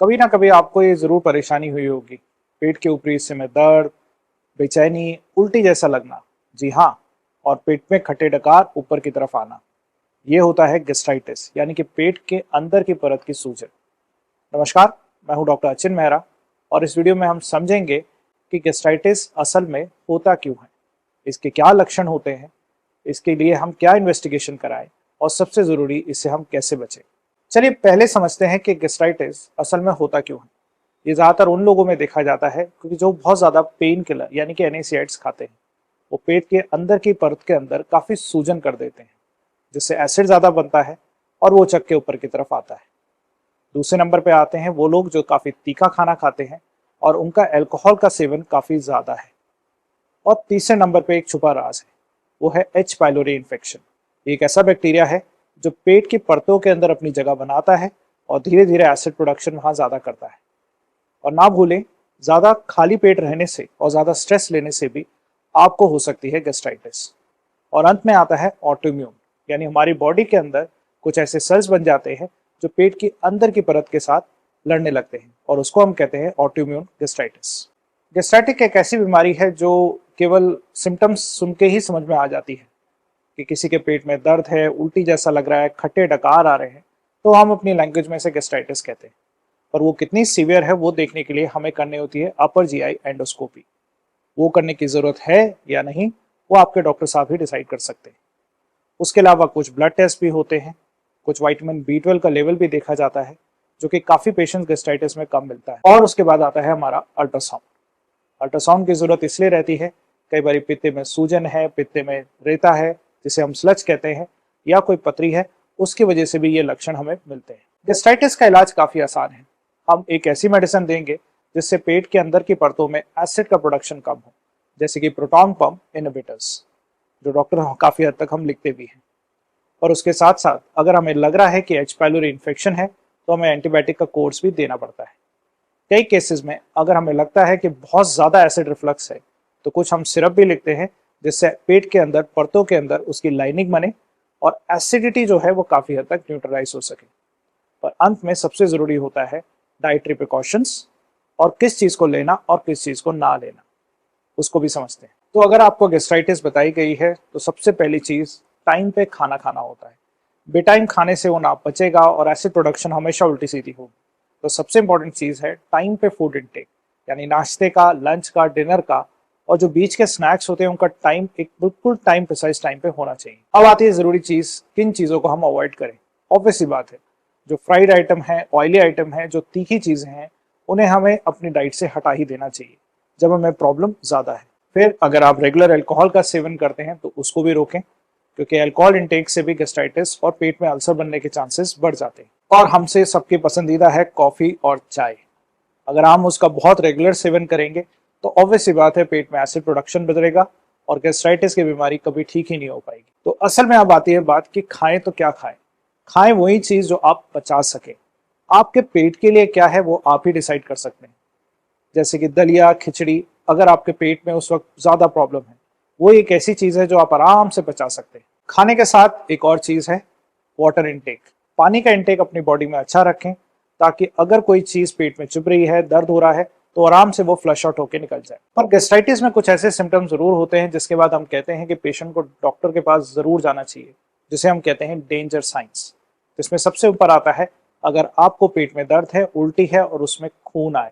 कभी ना कभी आपको ये जरूर परेशानी हुई होगी। पेट के ऊपरी हिस्से में दर्द, बेचैनी, उल्टी जैसा लगना। जी हाँ। और पेट में खट्टे डकार ऊपर की तरफ आना। ये होता है गेस्ट्राइटिस, यानी कि पेट के अंदर की परत की सूजन। नमस्कार, मैं हूं डॉक्टर अचिन मेहरा। और इस वीडियो में हम समझेंगे कि गेस्ट्राइटिस असल में होता क्यों है, इसके क्या लक्षण होते हैं, इसके लिए हम क्या इन्वेस्टिगेशन कराएं और सबसे जरूरी, इससे हम कैसे बचें। चलिए पहले समझते हैं कि गेस्ट्राइटिस असल में होता क्यों है। ये ज्यादातर उन लोगों में देखा जाता है क्योंकि जो बहुत ज्यादा पेन किलर यानी कि NSAIDs खाते हैं, वो पेट के अंदर की परत के अंदर काफी सूजन कर देते हैं, जिससे एसिड ज्यादा बनता है और वो चक के ऊपर की तरफ आता है। दूसरे नंबर पे आते हैं वो लोग जो काफी तीखा खाना खाते हैं और उनका अल्कोहल का सेवन काफी ज्यादा है। और तीसरे नंबर पे एक छुपा राज है, वो है H पाइलोरी इन्फेक्शन। एक ऐसा बैक्टीरिया है जो पेट की परतों के अंदर अपनी जगह बनाता है और धीरे धीरे एसिड प्रोडक्शन वहां ज्यादा करता है। और ना भूलें, ज्यादा खाली पेट रहने से और ज्यादा स्ट्रेस लेने से भी आपको हो सकती है गेस्ट्राइटिस। और अंत में आता है ऑटोइम्यून, यानी हमारी बॉडी के अंदर कुछ ऐसे सेल्स बन जाते हैं जो पेट की अंदर की परत के साथ लड़ने लगते हैं, और उसको हम कहते हैं ऑटोइम्यून गेस्ट्राइटिस। गेस्ट्राइटिक एक ऐसी बीमारी है जो केवल सिम्टम्स सुन के ही समझ में आ जाती है कि किसी के पेट में दर्द है, उल्टी जैसा लग रहा है, खट्टे डकार आ रहे हैं, तो हम अपनी लैंग्वेज में इसे गेस्ट्राइटिस कहते हैं। पर वो कितनी सीवियर है वो देखने के लिए हमें करनी होती है अपर GI एंडोस्कोपी। वो करने की जरूरत है या नहीं, वो आपके डॉक्टर साहब ही डिसाइड कर सकते हैं। उसके अलावा कुछ ब्लड टेस्ट भी होते हैं, कुछ विटामिन B12 का लेवल भी देखा जाता है, जो कि काफी पेशेंट गेस्ट्राइटिस में कम मिलता है। और उसके बाद आता है हमारा अल्ट्रासाउंड। अल्ट्रासाउंड की जरूरत इसलिए रहती है, कई बार पित्ते में सूजन है, पित्ते में रेता है जिसे हम स्लज कहते हैं, या कोई पथरी है, उसकी वजह से भी ये लक्षण हमें मिलते हैं। गेस्ट्राइटिस का इलाज काफी आसान है। हम एक ऐसी मेडिसिन देंगे जिससे पेट के अंदर की परतों में एसिड का प्रोडक्शन कम हो, जैसे कि प्रोटॉन पंप इनहिबिटर्स, जो डॉक्टर काफी हद तक हम लिखते भी हैं। और उसके साथ साथ अगर हमें लग रहा है कि H पाइलोरी इन्फेक्शन है, तो हमें एंटीबायोटिक का कोर्स भी देना पड़ता है। कई केसेस में अगर हमें लगता है कि बहुत ज्यादा एसिड रिफ्लक्स है, तो कुछ हम सिरप भी लिखते हैं जिससे पेट के अंदर परतों के अंदर उसकी लाइनिंग बने और एसिडिटी जो है वो काफी हद तक न्यूट्रलाइज हो सके। और अंत में सबसे जरूरी होता है डाइटरी प्रिकॉशंस, और किस चीज को लेना और किस चीज को ना लेना, उसको भी समझते हैं। तो अगर आपको गेस्ट्राइटिस बताई गई है तो सबसे पहली चीज, टाइम पे खाना खाना होता है। बेटाइम खाने से वो ना पचेगा और एसिड प्रोडक्शन हमेशा उल्टी सीधी होगी। तो सबसे इंपॉर्टेंट चीज है टाइम पे फूड इनटेक, यानी नाश्ते का, लंच का, डिनर का, और जो बीच के स्नैक्स होते हैं उनका टाइम एक बिल्कुल टाइम प्रिसाइज टाइम पे होना चाहिए। अब आती है जरूरी चीज, किन चीजों को हम अवॉइड करें। ऑब्वियस सी बात है, जो फ्राइड आइटम है, ऑयली आइटम है, जो तीखी चीजें हैं, उन्हें हमें अपनी डाइट से हटा ही देना चाहिए जब हमें प्रॉब्लम ज्यादा है। फिर अगर आप रेगुलर अल्कोहल का सेवन करते हैं तो उसको भी रोकें, क्योंकि अल्कोहल इंटेक से भी गेस्ट्राइटिस और पेट में अल्सर बनने के चांसेस बढ़ जाते हैं। और हमसे सबकी पसंदीदा है कॉफी और चाय। अगर हम उसका बहुत रेगुलर सेवन करेंगे तो ऑब्वियस सी बात है पेट में एसिड प्रोडक्शन बढ़ेगा और गेस्ट्राइटिस की बीमारी कभी ठीक ही नहीं हो पाएगी। तो असल में अब आती है बात कि खाएं तो क्या खाएं। खाएं वही चीज जो आप पचा सके। आपके पेट के लिए क्या है वो आप ही डिसाइड कर सकते हैं। जैसे कि दलिया, खिचड़ी, अगर आपके पेट में उस वक्त ज्यादा प्रॉब्लम है, वो एक ऐसी चीज है जो आप आराम से पचा सकते हैं। खाने के साथ एक और चीज है वाटर इनटेक। पानी का इनटेक अपनी बॉडी में अच्छा रखें, ताकि अगर कोई चीज पेट में चुभ रही है, दर्द हो रहा है, तो आराम से वो फ्लश आउट होकर निकल जाए। पर गेस्ट्राइटिस में कुछ ऐसे सिम्टम्स जरूर होते हैं जिसके बाद हम कहते हैं कि पेशेंट को डॉक्टर के पास जरूर जाना चाहिए, जिसे हम कहते हैं डेंजर साइंस। इसमें सबसे ऊपर आता है, अगर आपको पेट में दर्द है, उल्टी है और उसमें खून आए।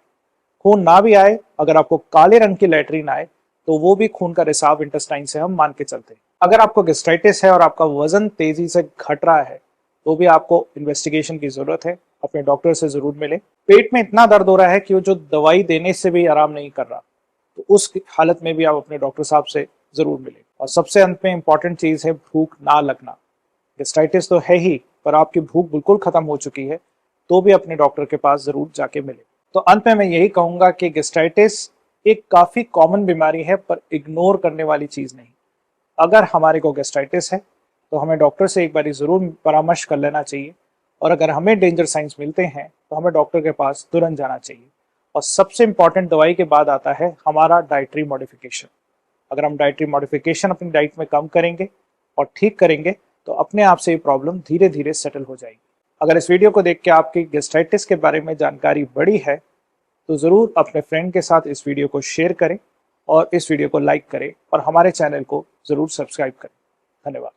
खून ना भी आए, अगर आपको काले रंग की लैट्रिन आए, तो वो भी खून का रिसाव इंटेस्टाइन से हम मान के चलते हैं। अगर आपको गेस्ट्राइटिस है और आपका वजन तेजी से घट रहा है, तो भी आपको इन्वेस्टिगेशन की जरूरत है, अपने डॉक्टर से जरूर मिले। पेट में इतना दर्द हो रहा है कि वो जो दवाई देने से भी आराम नहीं कर रहा, तो उस हालत में भी आप अपने डॉक्टर साहब से जरूर मिले। और सबसे अंत में इंपॉर्टेंट चीज है भूख ना लगना। गेस्ट्राइटिस तो है ही, पर आपकी भूख बिल्कुल खत्म हो चुकी है, तो भी अपने डॉक्टर के पास जरूर जाके मिले। तो अंत में मैं यही कहूंगा कि गेस्ट्राइटिस एक काफी कॉमन बीमारी है, पर इग्नोर करने वाली चीज नहीं। अगर हमारे को गेस्ट्राइटिस है तो हमें डॉक्टर से एक बार जरूर परामर्श कर लेना चाहिए, और अगर हमें डेंजर साइंस मिलते हैं तो हमें डॉक्टर के पास तुरंत जाना चाहिए। और सबसे इंपॉर्टेंट दवाई के बाद आता है हमारा डाइटरी मॉडिफिकेशन। अगर हम डाइटरी मॉडिफिकेशन अपनी डाइट में कम करेंगे और ठीक करेंगे, तो अपने आप से ये प्रॉब्लम धीरे धीरे सेटल हो जाएगी। अगर इस वीडियो को देख के आपकी गैस्ट्राइटिस के बारे में जानकारी बढ़ी है तो ज़रूर अपने फ्रेंड के साथ इस वीडियो को शेयर करें और इस वीडियो को लाइक करें और हमारे चैनल को ज़रूर सब्सक्राइब करें। धन्यवाद।